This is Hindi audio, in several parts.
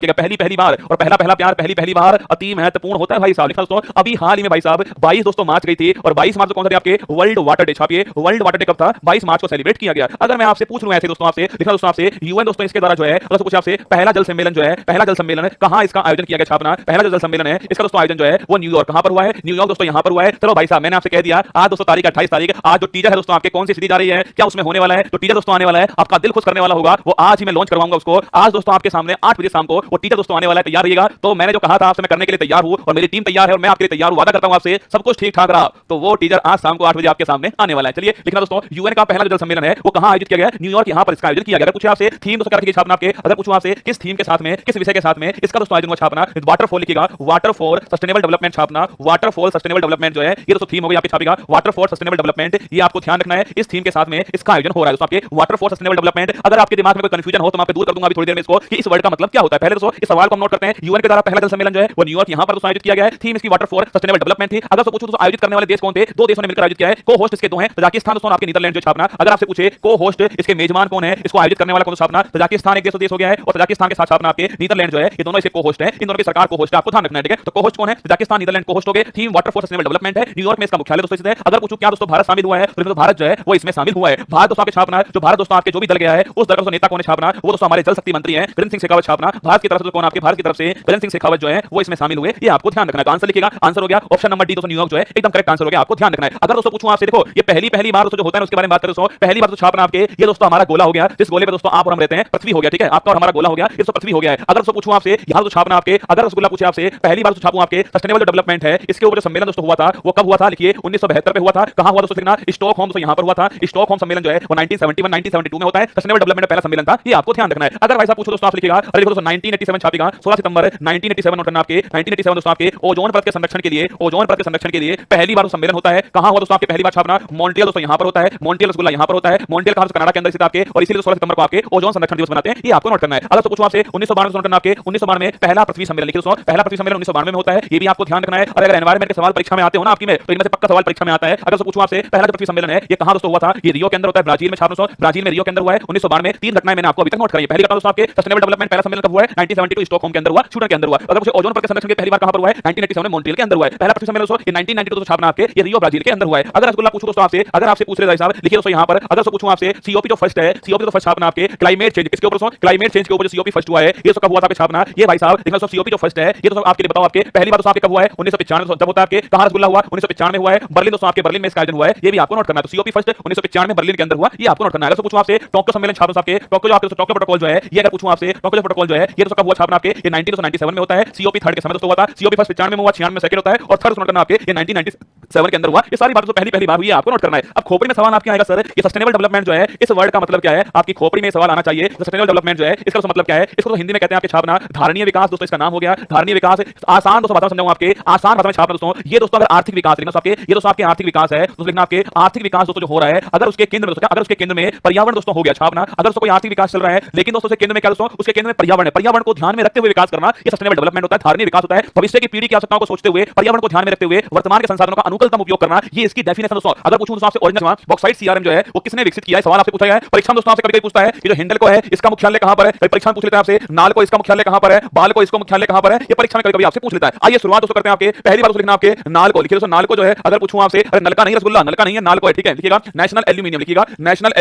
पहली पहली बार और पहला पहला प्यार पहली पहली बार अति महत्वपूर्ण होता है भाई साहब। दोस्तों अभी हाल ही में भाई साहब 22 दोस्तों मार्च गई थी और 22 मार्च को कौन सा डे आपके वर्ल्ड वाटर डे छापिए वर्ल्ड वाटर डे कब था 22 मार्च को सेलिब्रेट किया गया। अगर मैं आपसे पूछ लूं ऐसे दोस्तों आपसे लिखना दोस्तों आपसे यूएन दोस्तों इसके द्वारा जो है दोस्तों पूछे आपसे पहला जल सम्मेलन जो है पहला जल सम्मेलन कहां इसका आयोजन किया गया छापना पहला जल सम्मेलन है इसका दोस्तों आयोजन जो है वो न्यूयॉर्क कहां पर हुआ है न्यूयॉर्क दोस्तों यहां पर हुआ है। चलो भाई साहब मैंने आपसे कह दिया आज दोस्तों तारीख 28 तारीख आज जो टीजर है दोस्तों आपके कौन सी सीधी जा रही है क्या उसमें होने वाला है तो टीजर दोस्तों आने वाला है आपका दिल खुश करने वाला होगा वो आज ही मैं लॉन्च करवाऊंगा उसको आज दोस्तों आपके सामने 8 बजे शाम को वो टीजर दोस्तों आने वाला है तैयार रहिएगा। तो मैंने जो कहा था आपसे मैं करने के लिए तैयार हूं और मेरी टीम तैयार है और मैं आपके लिए तैयार हूं वादा करता हूं आपसे सब कुछ ठीक ठाक रहा तो वो टीजर आज शाम को 8 बजे आपके सामने आने वाला है। चलिए लिखना दोस्तों यूएन का पहला जल सम्मेलन है वो कहां आयोजित किया गया न्यूयॉर्क यहां पर इसका आयोजन किया गया। पूछे आपसे थीम दोस्तों क्या रखिए छापना आपके अगर पूछूं आपसे किस थीम के साथ में किस विषय के साथ में इसका दोस्तों आयोजन हुआ छापना वाटर फॉल लिखिएगा वाटर फॉर सस्टेनेबल डेवलपमेंट छापना वाटर फॉर सस्टेनेबल डेवलपमेंट जो है ये दोस्तों थीम हो गई आपकी छापेगा वाटर फॉर सस्टेनेबल डेवलपमेंट ये आपको ध्यान रखना है इस थीम के साथ में इसका आयोजन हो रहा है दोस्तों आपके वाटर फॉर सस्टेनेबल डेवलपमेंट। अगर आपके दिमाग में कोई कंफ्यूजन हो तो मैं आपको दूर कर दूंगा अभी थोड़ी देर में इसको कि इस वर्ड का मतलब क्या होता है। पहले दोस्तों इस सवाल को हम नोट करते हैं यूएन के द्वारा पहला जल सम्मेलन जो है वो न्यूयॉर्क यहां पर दोस्तों आयोजित किया गया है थीम इसकी वाटर फॉर सस्टेनेबल डेवलपमेंट थी। अगर पूछूं तो आयोजित करने वाले देश कौन थे दो देशों ने मिलकर आयोजित किया है को होस्ट इसके दो हैं तजाकिस्तान दोस्तों आपके नीदरलैंड जो छापना अगर आपसे पूछे को होस्ट इसके मेजबान कौन है इसको आयोजित करने वाला कौन छापना तजाकिस्तान एक देश हो गया है और तजाकिस्तान के साथ छापना आपके नीदरलैंड जो है ये दोनों इसके को होस्ट है इन दोनों की सरकार को होस्ट है आपको ध्यान रखना है ठीक है। तो को होस्ट कौन है तजाकिस्तान नीदरलैंड को होस्ट हो गए theme water for sustainable development है न्यूयॉर्क में इसका मुख्यालय दोस्तों स्थित है। अगर पूछूं क्या दोस्तों भारत शामिल हुआ है तो भारत जो है वो इसमें शामिल हुआ है। भारत दोस्तों आपके छापना जो भारत दोस्तों आपके जो भी दल गया है उस दल का नेता कौन है छापना वो दोस्तों हमारे जल शक्ति मंत्री हैं गजेंद्र सिंह शेखावत छापना भारत की तरफ से कौन आपके भारत की तरफ से गजेंद्र सिंह शेखावत जो है वो इसमें शामिल हुए ये आपको ध्यान रखना है। आंसर लिखिएगा आंसर हो गया ऑप्शन नंबर डी दोस्तों न्यूयॉर्क जो है एकदम करेक्ट आंसर हो गया आपको ध्यान रखना है। अगर दोस्तों पूछूं आपसे देखो ये पहली पहली बार दोस्तों जो होता है उसके बारे में बात करें दोस्तों पहली बार तो छापना आपके ये दोस्तों हमारा गोला हो गया जिस गोले पे दोस्तों आप और हम रहते हैं पृथ्वी हो गया ठीक है आपका और हमारा गोला हो गया ये तो पृथ्वी हो गया है। अगर दोस्तों पूछूं आपसे यहां तो छापना आपके अगर रसगुल्ला पूछे आपसे पहली बार तो छापूं आपके सस्टेनेबल डेवलपमेंट है इसके ऊपर जो सम्मेलन दोस्तों हुआ था वो कब हुआ था लिखिए 1972 पे हुआ था। कहां हुआ दोस्तों लिखना स्टॉकहोम दोस्तों यहां पर हुआ था स्टॉकहोम सम्मेलन जो है वो 1971 1972 में होता है सस्टेनेबल डेवलपमेंट पहला सम्मेलन था ये आपको ध्यान रखना है। अगर भाई साहब पूछो दोस्तों आप लिखिएगा अरे देखो दोस्तों 1987 छापेगा 16 सितंबर 1987 नोट करना आपके 1987 दोस्तों आपके ओजोन परत के संरक्षण के लिए ओजोन परत के संरक्षण के लिए पहली बार सम्मेलन होता है। कहां हुआ दोस्तों आपके पहली बार छापना मॉन्ट्रियल दोस्तों यहां पर होता है मॉन्ट्रियल रसगुल्ला यहां पर होता है मॉन्ट्रियल कहां कनाडा के अंदर स्थित आपके और इसीलिए 16 सितंबर को आपके ओजोन संरक्षण दिवस मनाते हैं ये आपको नोट करना है। अगर तो पूछो आपसे 1992 नोट करना आपके 1992 में पहला पृथ्वी सम्मेलन लिखिए दोस्तों पहला पृथ्वी सम्मेलन 1992 में होता है ये भी आपको ध्यान रखना है। और अगर एनवायरमेंट के सवाल परीक्षा में आते हो ना आपकी में तो इनमें से पक्का सवाल परीक्षा में आता है। अगर तो पूछो आपसे पहला पृथ्वी सम्मेलन है ये कहां दोस्तों हुआ था ये रियो के अंदर होता है ब्राजील में छापना दोस्तों ब्राजील में रियो के अंदर हुआ है 1992 में। तीन घटनाएं मैंने आपको अभी तक नोट कराई पहली घटना दोस्तों आपके सस्टेनेबल डेवलपमेंट पहला सम्मेलन कब हुआ है 1972 स्टॉकहोम के अंदर हुआ स्वीडन के अंदर हुआ। अगर पूछे ओजोन परत के संरक्षण के पहली बार कहां पर हुआ है 1987 में मॉन्ट्रियल के अंदर हुआ है पहला पृथ्वी सम्मेलन दोस्तों ये 1992 दोस्तों छापना आपके ये रियो ब्राजील के अंदर हुआ है। अगर रसगुल्ला पूछो दोस्तों आपसे अगर आपसे पूछ रहे भाई साहब लिखिए दोस्तों यहां पर अगर तो पूछूं आपसे सीओपी जो फर्स्ट है सीओपी तो फर्स्ट छापना आपके क्लाइमेट चेंज किसके ऊपर दोस्तों क्लाइमेट चेंज के ऊपर जो सीओपी फर्स्ट हुआ है ये तो कब हुआ था छापना ये भाई साहब देखो दोस्तों सीओपी जो फर्स्ट है ये तो आपके लिए बताओ आपके पहली बार दोस्तों आपके कब हुआ है 1995 जब होता है आपके कहां रसगुल्ला हुआ 1995 में हुआ है बर्लिन दोस्तों आपके बर्लिन में इसका आयोजन हुआ है ये भी आपको नोट करना है। तो सीओपी फर्स्ट 1995 में बर्लिन के अंदर हुआ ये आपको नोट करना है। अगर पूछूं आपसे टोक्यो सम्मेलन छापना आपके टोक्यो जो आपके टोक्यो प्रोटोकॉल जो है ये अगर पूछूं आपसे टोक्यो प्रोटोकॉल जो है ये तो कब हुआ छापना आपके ये 1997 में होता है सीओपी थर्ड के समय दोस्तों हुआ था सीओपी फर्स्ट 95 में हुआ 96 में सेकंड होता है और थर्ड नोट करना आपके ये 1997 के अंदर हुआ। ये सारी बातें तो पहली पहली बार हुई है आपको नोट करना है। अब खोपड़ी में सवाल आपके आएगा सर ये सस्टेनेबल डेवलपमेंट जो है इस वर्ड का मतलब क्या है आपकी खोपड़ी में सवाल आना चाहिए। सस्टेनेबल डेवलपमेंट जो है इसका मतलब क्या है इसको तो हिंदी में कहते हैं आपके छापना धारणीय विकास दोस्तों इसका नाम हो गया धारणीय विकास। आसान दोस्तों भाषा समझाऊं आपके आसान भाषा में छापना दोस्तों ये दोस्तों अगर आर्थिक विकास लिखना आपके ये दोस्तों आपके आर्थिक विकास है दोस्तों लिखना आपके आर्थिक विकास दोस्तों जो हो रहा है अगर उसके केंद्र में दोस्तों अगर उसके केंद्र में पर्यावरण दोस्तों हो गया छापना अगर उसको कोई आर्थिक विकास चल रहा है लेकिन दोस्तों उसके केंद्र में क्या दोस्तों उसके केंद्र में पर्यावरण है पर्यावरण को ध्यान में रखते हुए विकास करना ये सस्टेनेबल डेवलपमेंट होता है धारणीय विकास होता है। भविष्य की पीढ़ी की आवश्यकताओं को सोचते हुए पर्यावरण को ध्यान में रखते हुए वर्तमान के संसाधनों का अनुकूलतम उपयोग करना ये इसकी डेफिनेशन दोस्तों। अगर पूछूं दोस्तों आपसे ओरिजिनल बॉक्साइट सीआरएम जो है वो किसने विकसित किया है सवाल आपसे पूछा गया है परीक्षा में दोस्तों आपसे कभी-कभी पूछता है कि जो हिंडल को है इसका मुख्यालय कहां पर है परीक्षा में पूछ लेता है आपसे नाल को इसका मुख्यालय कहां पर है बाल को इसका मुख्यालय कहां पर है ये परीक्षा में कभी-कभी आपसे पूछ लेता है। आइए शुरुआत दोस्तों करते हैं आपके पहली बार लिखना आपके नाल को लिखिए दोस्तों नाल को जो है अगर पूछूं आपसे अरे नलका नहीं रसगुल्ला नलका नहीं है नाल को है ठीक है लिखिएगा नेशनल एल्यूमिनियम लिखिएगा नेशनल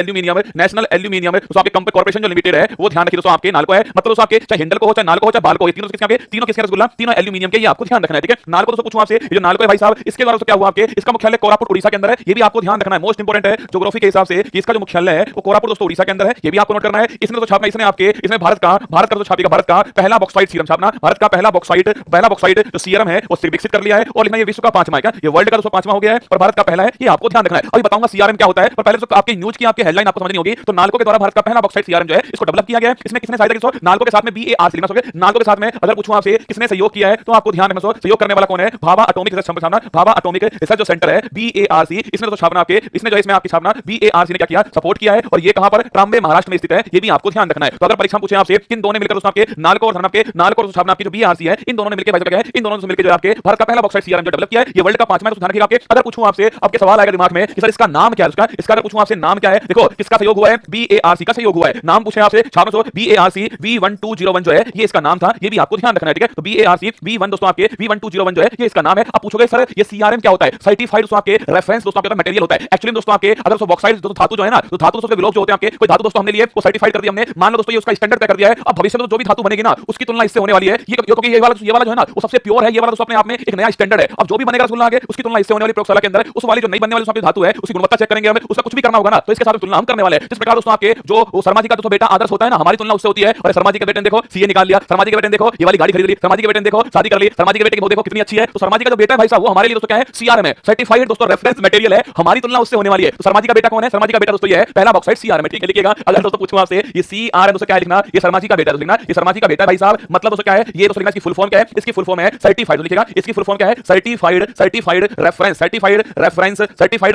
एल्यूमिनियम दोस्तों आपके कंपनी कॉर्पोरेशन जो लिमिटेड है वो ध्यान रखिए दोस्तों आपके नाल को है मतलब दोस्तों आपके चाहे हिंडल को हो चाहे नाल को हो चाहे बाल को तीनों किसके रसगुल्ला तीनों एल्यूमिनियम के ये आपको ध्यान रखना है ठीक है। नाल को दोस्तों पूछूं आपसे ये जो नाल को है भाई साहब इसके द्वारा क्या हुआ आपके इसका मुख्यालय कोरापुट उड़ीसा के अंदर है ये भी आपको ध्यान रखना है मोस्ट इंपोर्टेंट है ज्योग्राफी के हिसाब से इसका जो मुख्यालय है वो कोरापुट दोस्तों उड़ीसा के अंदर है ये भी आपको नोट करना है। इसने तो छापना इसने आपके इसमें भारत का तो छापेगा भारत का पहला बॉक्साइट सीरम छापना भारत का पहला बॉक्साइट जो सीरम है वो विकसित कर लिया है और लिखना ये विश्व का 5वां है ये वर्ल्ड का दोस्तों 5वां हो गया है और भारत का पहला है ये आपको ध्यान रखना है। अभी बताऊंगा सीआरएम क्या होता है पर पहले तो आपके न्यूज की आपके हेडलाइन आपको समझनी होगी। तो नालको के द्वारा भारत का पहला बॉक्साइट सीआरएम जो है इसको डेवलप किया गया है इसमें किसने सहायता की नालको के साथ में बीएआर लिखना सके नालको के साथ में अगर पूछूं आपसे किसने सहयोग किया है तो आपको ध्यान रखना सहयोग करने वाला कौन है भाभा एटॉमिक रिसर्च छापना भाभा एटॉमिक रिसर्च जो सेंटर है बीएआरसी इसने तो छापना आपके इसने जो इसमें आपकी छापना बीएआरसी ने क्या किया सपोर्ट किया है और ये कहां पर ट्राम्बे महाराष्ट्र में स्थित है ये भी आपको ध्यान रखना है। तो अगर परीक्षा पूछे आपसे किन दोनों ने मिलकर दोस्तों आपके नालको और आपके नालको और छापना आपकी जो बीआरसी है इन दोनों ने मिलकर भाई क्या है इन दोनों ने मिलकर जो आपके भारत का पहला बॉक्साइट सीआरएम जो डेवलप किया है ये वर्ल्ड का 5वां ध्यान रखिएगा आपके। अगर पूछूं आपसे आपके सवाल आएगा दिमाग में कि सर इसका नाम क्या है इसका अगर पूछूं आपसे नाम क्या है देखो किसका सहयोग हुआ है बीएआरसी का सहयोग हुआ है नाम पूछे आपसे छापना बीएआरसी V1201 जो है ये इसका नाम था, ये भी आपको ध्यान रखना है, ठीक है। तो BARC V1 दोस्तों आपके V1201 जो है ये इसका नाम है। अब पूछोगे सर ये CRM क्या होता है? सर्टिफाइड दोस्तों आपके रेफरेंस दोस्तों आपके मटेरियल होता है। एक्चुअली दोस्तों आपके अगर बॉक्साइड दोस्तों धातु जो है ना, तो धातु दोस्तों के विलोप जो होते हैं आपके, कोई धातु दोस्तों हमने लिए वो सर्टिफाइड कर दिया हमने, मान लो दोस्तों ये उसका स्टैंडर्ड तय कर दिया है। अब भविष्य में तो जो भी धातु बनेगी ना उसकी तुलना इससे होने वाली है। ये क्योंकि ये वाला जो है ना वो सबसे प्योर है, ये वाला दोस्तों अपने आप में एक नया स्टैंडर्ड है। अब जो भी बनेगा रसगुल्ला आगे उसकी तुलना इससे होने वाली प्रयोगशाला के अंदर, उस वाली जो नहीं बनने वाली उसकी धातु है उसकी गुणवत्ता चेक करेंगे, हमें उसका कुछ भी करना होगा ना तो इसके साथ तुलना हम करने वाले हैं। जिस प्रकार दोस्तों आपके जो शर्मा जी का दोस्तों बेटा आदर्श होता है ना, हमारी तुलना उससे होती है। और शर्मा जी के बेटे ने देखो सीए निकाल लिया, शर्मा जी के बेटे ने देखो ये वाली गाड़ी खरीद ली, शर्मा जी के बेटे ने देखो शादी कर ली, शर्मा जी के बेटे की देखो कितनी अच्छी है। तो शर्मा जी का जो बेटा है भाई साहब वो हमारे लिए दोस्तों क्या है? CRM है, सर्टिफाइड दोस्तों रेफरेंस मटेरियल है, हमारी तुलना उससे होने वाली है। तो शर्मा जी का बेटा कौन है? शर्मा जी का बेटा दोस्तों ये है पहला बॉक्साइड CRM है, ठीक है। लिखिएगा अगर दोस्तों पूछूं आपसे ये CRM दोस्तों क्या है लिखना, ये शर्मा जी का बेटा है लिखना, ये शर्मा जी का बेटा है भाई साहब। मतलब दोस्तों क्या है ये दोस्तों लिखना, इसकी फुल फॉर्म क्या है? इसकी फुल फॉर्म है सर्टिफाइड, लिखिएगा इसकी फुल फॉर्म क्या है? सर्टिफाइड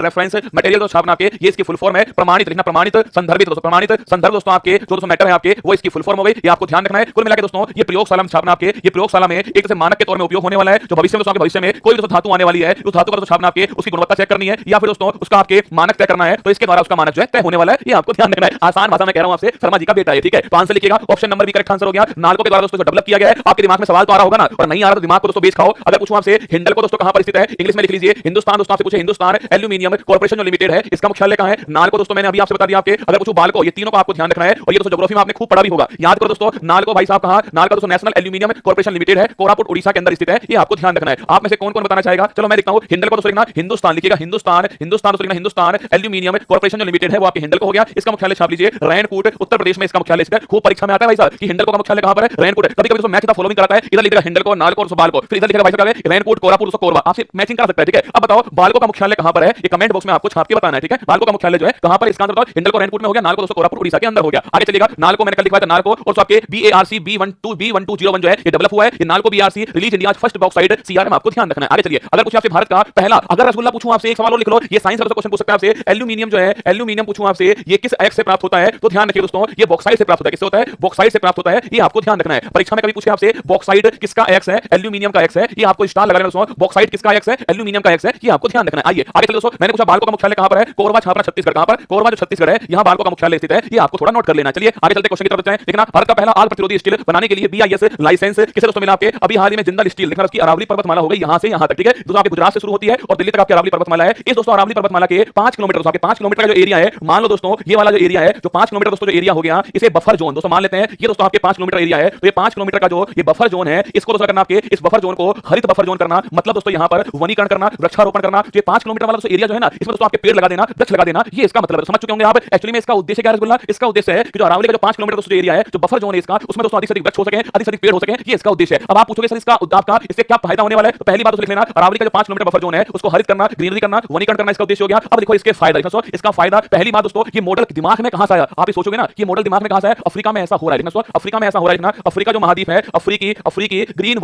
रेफरेंस मटेरियल दोस्तों छापना आपके, ये इसकी फुल फॉर्म है। प्रमाणित लिखना, प्रमाणित संदर्भित दोस्तों, प्रमाणित संदर्भ दोस्तों आपके जो दोस्तों मैटर है आपके वो इसकी फुल फॉर्म हो गई, ये आपको ध्यान रखना है। कुल मिलाकर दोस्तों ये प्रयोगशाला में छापना आपके, ये प्रयोगशाला में एक से मानक के तौर में उपयोग होने वाला है। जो भविष्य में दोस्तों भविष्य में कोई दोस्तों धातु आने वाली है, उस धातु का छापना आपके उसकी गुणवत्ता चेक करनी है या फिर दोस्तों उसका आपके मानक तय करना है, तो इसके द्वारा उसका मानक जो है तय होने वाला है। ये आपको ध्यान रखना है। आसान भाषा में कह रहा हूं आपसे, शर्मा जी का बेटा है, ठीक है। तो आंसर लिखिएगा, ऑप्शन नंबर भी करेक्ट आंसर हो गया। नालको के द्वारा दोस्तों डेवलप किया गया है। आपके दिमाग में सवाल तो आ रहा होगा ना, और नहीं आ रहा तो दिमाग को दोस्तों बेच खाओ। अगर पूछूं आपसे हिंडल को दोस्तों कहां पर स्थित है, इंग्लिश में लिख लीजिए हिंदुस्तान दोस्तों, आपसे पूछे हिंदुस्तान एल्यूमिनियम कॉर्पोरेशन जो लिमिटेड है इसका मुख्यालय कहां है? नालको दोस्तों मैंने अभी आपसे बता दिया आपके। अगर पूछूं बालको, ये तीनों को आपको ध्यान रखना है, और ये दोस्तों ज्योग्राफी में आपने खूब पढ़ा भी होगा, याद करो दोस्तों। नालको भाई साहब कहां? नालको दोस्तों नेशनल एल्यूमिनियम कॉर्पोरेशन लिमिटेड है, कोरापुट उड़ीसा के अंदर स्थित है, ये आपको ध्यान रखना है। आप में से कौन कौन बताना चाहेगा? चलो मैं लिखता हूं, हिंडल को दोस्तों लिखना हिंदुस्तान, लिखिएगा हिंदुस्तान, हिंदुस्तान दोस्तों लिखना हिंदुस्तान एल्यूमिनियम कॉर्पोरेशन जो लिमिटेड है वो आपके हिंडल को हो गया। इसका मुख्यालय छाप लीजिए रैनकूट, उत्तर प्रदेश में इसका मुख्यालय स्थित है। खूब परीक्षा में आता है भाई साहब कि हिंडल का मुख्यालय कहां पर है? रैनकूट। कभी-कभी दोस्तों मैच का फॉलोइंग कराता है, इधर लिखेगा हिंडल को, नालको और बालको, फिर इधर लिखेगा भाई साहब रैनकूट, कोरापुट दोस्तों कोरबा, आपसे मैचिंग कर सकता है, ठीक है। अब बताओ बालको का मुख्यालय कहां पर है? ये कमेंट बॉक्स में आपको छाप के बताना है, ठीक है। बालको का मुख्यालय जो है कहां पर, इसका आंसर बताओ। हिंडल को रैनकूट में हो गया, नालको दोस्तों कोरापुट उड़ीसा के अंदर हो गया। आगे चलिएगा, नालको मैंने कल लिखवाया था नालको, और आपके BARC B1201 जो है ये डेवलप हुआ है। ये NALCO BRC release India first bauxite CRM आपको ध्यान रखना है। आगे चलिए, अगर कुछ आपसे भारत का पहला, अगर रसगुल्ला पूछूं आपसे एक सवाल और लिख लो, ये साइंस का क्वेश्चन पूछ सकता है आपसे। एल्यूमिनियम जो है, एल्यूमिनियम पूछूं आपसे ये किस एक्स से प्राप्त होता है? तो ध्यान रखिए दोस्तों ये बॉक्साइड से प्राप्त होता है। किससे होता है? बॉक्साइड से प्राप्त होता है, ये आपको ध्यान रखना है। परीक्षा में कभी पूछे आपसे बॉक्साइड किसका एक्स है? एल्यूमिनियम का एक्स है, ये आपको स्टार लगाना दोस्तों। बॉक्साइड किसका एक्स है? एल्यूमिनियम का एक्स है, ये आपको ध्यान रखना है। आइए आगे चलिए दोस्तों, मैंने पूछा बालको का मुख्यालय कहां पर है? कोरबा छापरा छत्तीसगढ़। कहां पर? कोरबा जो छत्तीसगढ़ है, यहां बालको का मुख्यालय स्थित है, ये आपको थोड़ा नोट कर लेना। चलिए आगे चलते क्वेश्चन की तरफ चलते हैं। देखना, भारत का पहला आग प्रतिरोधी स्टील बनाने के लिए BIS लाइसेंस किसे दोस्तों मिला आपके? अभी हाल ही में जिंदल स्टील, देखना उसकी अरावली पर्वतमाला हो गई यहां से यहां तक, ठीक है। दोस्तों आपके गुजरात से शुरू होती है और दिल्ली तक आपकी अरावली पर्वतमाला है। इस दोस्तों अरावली पर्वतमाला के 5 किलोमीटर दोस्तों आपके 5 किलोमीटर का जो एरिया है, मान लो दोस्तों ये वाला जो एरिया है, जो 5 किलोमीटर दोस्तों जो एरिया हो गया, इसे बफर जोन दोस्तों मान लेते हैं। ये दोस्तों आपके 5 किलोमीटर एरिया है, तो ये 5 किलोमीटर का जो ये बफर जोन है, इसको दोस्तों करना आपके, इस बफर जोन को हरित बफर जोन करना। मतलब दोस्तों यहां पर वनीकरण करना, वृक्षारोपण करना। ये 5 किलोमीटर वाला एरिया जो है ना, इसमें दोस्तों आपके पेड़ लगा देना, वृक्ष लगा देना, ये इसका मतलब है। समझ चुके होंगे आप। एक्चुअली में इसका उद्देश्य क्या है रसगुल्ला? इसका उद्देश्य है कि जो अरावली का जो 5 किलोमीटर दोस्तों एरिया है, जो बफर जोन है इसका, उसमें दोस्तों अधिक से अधिक वृक्ष हो सके, अधिक से अधिक पेड़ हो सके, ये इसका उद्देश्य है। अब आप पूछोगे सर इसका आपका इससे क्या फायदा होने वाला है? तो पहली बात तो लिख लेना, अरावली का जो 5 किलोमीटर बफर जोन है उसको हरित करना, ग्रीनरी करना, वनीकरण करना इसका उद्देश्य हो गया। अब देखो इसके फायदा, इसका फायदा पहली बात दोस्तों, ये मॉडल दिमाग में कहां से आया? आप ये सोचोगे ना कि मॉडल दिमाग में कहां से आया? अफ्रीका में ऐसा हो रहा है दोस्तों, अफ्रीका में ऐसा हो रहा है। अफ्रीका जो महाद्वीप है, अफ्रीकी ग्रीन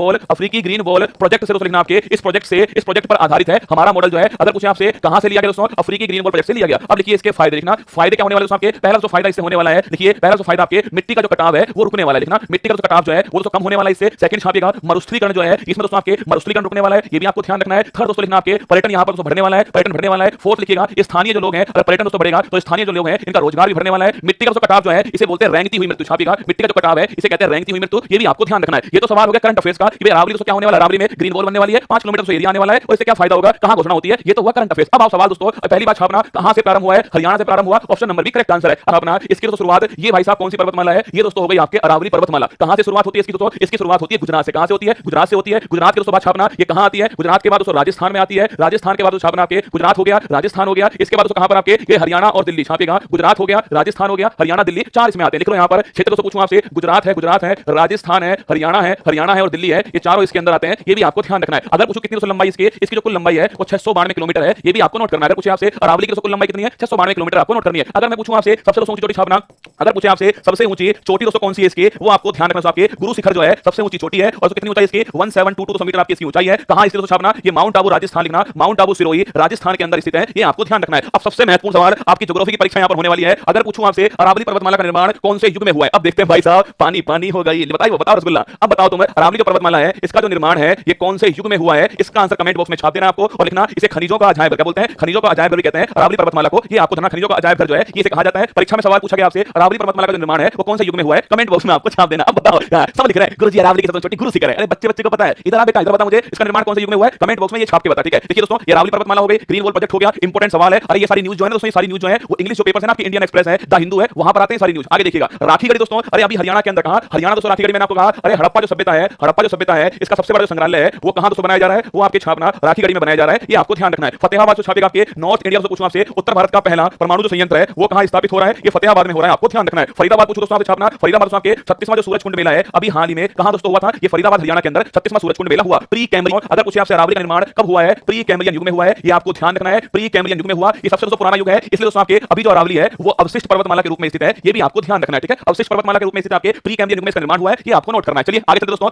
वॉल प्रोजेक्ट से दोस्तों लिखना आपके, इस प्रोजेक्ट पर आधारित है हमारा मॉडल जो है। अगर पूछे आपसे कहां से लिया गया दोस्तों? अफ्रीकी ग्रीन वॉल प्रोजेक्ट से लिया गया। अब लिखिए इसके फायदे लिखना, फायदे क्या होने वाले दोस्तों आपके? पहला जो फायदा इससे होने वाला है, लिखिए पहला जो फायदा आपके मिट्टी का जो कटाव है वो रुकने वाला है। लिखना मिट्टी का जो कटाव जो है वो दोस्तों कम होने वाला है इससे। सेकंड छापिएगा मरुस्थलीकरण जो है, इसमें दोस्तों आपके मरुस्थलीकरण रुकने वाला है, ये भी आपको ध्यान रखना है। थर्ड दोस्तों लिखना आपके पर्यटन यहां पर दोस्तों बढ़ने वाला है, पर्यटन बढ़ने वाला है। फोर्थ लिखिएगा स्थानीय जो लोग हैं, अगर पर्यटन दोस्तों बढ़ेगा तो स्थानीय जो लोग हैं इनका रोजगार भी बढ़ने वाला है। मिट्टी का जो कटाव जो है इसे बोलते हैं रेंगती हुई मृत्यु। छापिएगा मिट्टी का जो कटाव है इसे कहते हैं रेंगती हुई मृत्यु, ये भी आपको ध्यान रखना है। ये तो सवाल हो गया करंट अफेयर्स का कि अरावली दोस्तों क्या होने वाला है? अरावली में ग्रीन वॉल बनने वाली है, 5 किलोमीटर से एरिया आने वाला है, और इससे क्या फायदा होगा, कहां घोषणा होती है, ये तो हुआ करंट अफेयर्स। अब आप सवाल दोस्तों पहली बात छापना कहां से प्रारंभ हुआ है? हरियाणा से प्रारंभ हुआ, option number B correct answer है। अब अपना इसकी दोस्तों शुरुआत, ये भाई साहब कौन सी पर्वतमाला है? ये दोस्तों हो गई आपके अरावली पर्वतमाला। कहां से शुरुआत होती है इसकी दोस्तों? इसकी शुरुआत होती है गुजरात से। कहां से होती है? गुजरात से होती है। गुजरात के दोस्तों बाद छापना ये कहां आती है? गुजरात के बाद दोस्तों राजस्थान में आती है। राजस्थान के बाद छापना आपके गुजरात हो गया, राजस्थान हो गया। इसके बाद दोस्तों कहां पर आपके ये हरियाणा और दिल्ली। छापिएगा गुजरात हो गया, राजस्थान हो गया, हरियाणा दिल्ली, 4 इसमें आते हैं। लिख लो यहां पर क्षेत्र दोस्तों पूछूं आपसे, गुजरात है, राजस्थान है, हरियाणा है और दिल्ली है, ये चारों इसके अंदर आते हैं। ये भी आपको ध्यान रखना है। अगर पूछो कितनी दोस्तों लंबाई इसकी जो कुल लंबाई है वो 692 किलोमीटर है, ये भी आपको नोट करना है। अगर पूछे आपसे अरावली की कुल लंबाई कितनी है? 692 किलोमीटर आपको नोट करनी है। अगर मैं पूछूं आपसे सबसे ऊंची चोटी छापना, अगर पूछे आपसे सबसे ऊंची चोटी दोस्तों कौन सी है इसकी, वो आपको ध्यान रखना। आपके गुरु शिखर जो है सबसे ऊंची चोटी है, और कितनी ऊंचाई इसकी? 1722 मीटर आपकी इसकी ऊंचाई है। कहां इसकी दोस्तों छापना? ये माउंट आबू राजस्थान लिखना, माउंट आबू सिरोही राजस्थान के अंदर स्थित है, ये आपको ध्यान रखना है। अब सबसे महत्वपूर्ण सवाल आपकी ज्योग्राफी की परीक्षा यहां पर होने वाली है। अगर पूछूं आपसे अरावली पर्वतमाला का निर्माण कौन से युग में हुआ है? अब देखते हैं भाई साहब, पानी पानी हो गई, बताओ रसगुल्ला। अब बताओ तुम, अरावली जो पर्वतमाला है इसका जो निर्माण है ये कौन से युग में हुआ है? इसका आंसर कमेंट बॉक्स में छाप देना आपको, और लिखना इसे खनिजों का अजायब घर, क्या बोलते हैं? खनिजों का अजायब घर भी कहते हैं अरावली पर्वतमाला को। ये आपको जानना, खनिजों का अजायब घर जो है ये इसे कहा जाता है। परीक्षा में सवाल पूछा गया आपसे अरावली पर्वतमाला का जो निर्माण है वो कौन से युग में हुआ है? कमेंट बॉक्स में आपको छाप देना। अब बताओ सब लिख रहे हैं गुरुजी अरावली की सबसे छोटी गुरु शिखर है। अरे बच्चे बच्चे को पता है। इधर आ बेटा, इधर बता मुझे इसका निर्माण कौन से युग में हुआ है, कमेंट बॉक्स में ये छाप के बता, ठीक है। देखिए दोस्तों, ये अरावली पर्वतमाला हो गई, ग्रीन वॉल प्रोजेक्ट हो गया, इंपॉर्टेंट सवाल है। अरे ये सारी न्यूज जो है ना दोस्तों, ये सारी न्यूज जो है वो इंग्लिश जो पेपर्स है ना आपकी, इंडियन एक्सप्रेस है, द हिंदू है, वहां पर आते हैं सारी न्यूज। आगे देखिएगा, राखी गढ़ी दोस्तों, अरे अभी हरियाणा के अंदर कहां, हरियाणा दोस्तों राखी गढ़ी मैंने आपको कहा। अरे हड़प्पा जो सभ्यता है, हड़प्पा जो सभ्यता है, इसका सबसे बड़ा जो संग्रहालय है वो कहां दोस्तों बनाया जा रहा है, वो आपके छापना राखी गढ़ी में बनाया जा रहा है। ये आपको ध्यान रखना है। फतेहाबाद जो छापेगा आपके नॉर्थ इंडिया से पूछूं आपसे, उत्तर भारत का पहला परमाणु जो संयंत्र है वो कहां स्थापित हो रहा है, ये फतेहाबाद में हो रहा है, आपको ध्यान रखना है। फरीदाबाद पूछूं दोस्तों आपसे छापना, फरीदाबाद दोस्तों आपके 36वां जो सूरजकुंड मेला है अभी हाल ही में कहां दोस्तों हुआ था, ये फरीदाबाद हरियाणा के अंदर 36वां सूरजकुंड मेला हुआ। प्री कैम्ब्रियन, अगर पूछे आपसे अरावली का निर्माण कब हुआ है, प्री कैम्ब्रियन युग में हुआ है, ये आपको ध्यान रखना है। प्री कैम्ब्रियन युग में हुआ, ये सबसे दोस्तों पुराना युग है, इसलिए दोस्तों आपके अभी जो अरावली है वो अवशिष्ट पर्वतमाला के रूप में स्थित है, ये भी आपको ध्यान रखना है, ठीक है। अवशिष्ट पर्वतमाला के रूप में स्थित आपके प्री कैम्ब्रियन युग में इसका निर्माण हुआ है, ये आपको नोट करना है। चलिए आगे चलते दोस्तों,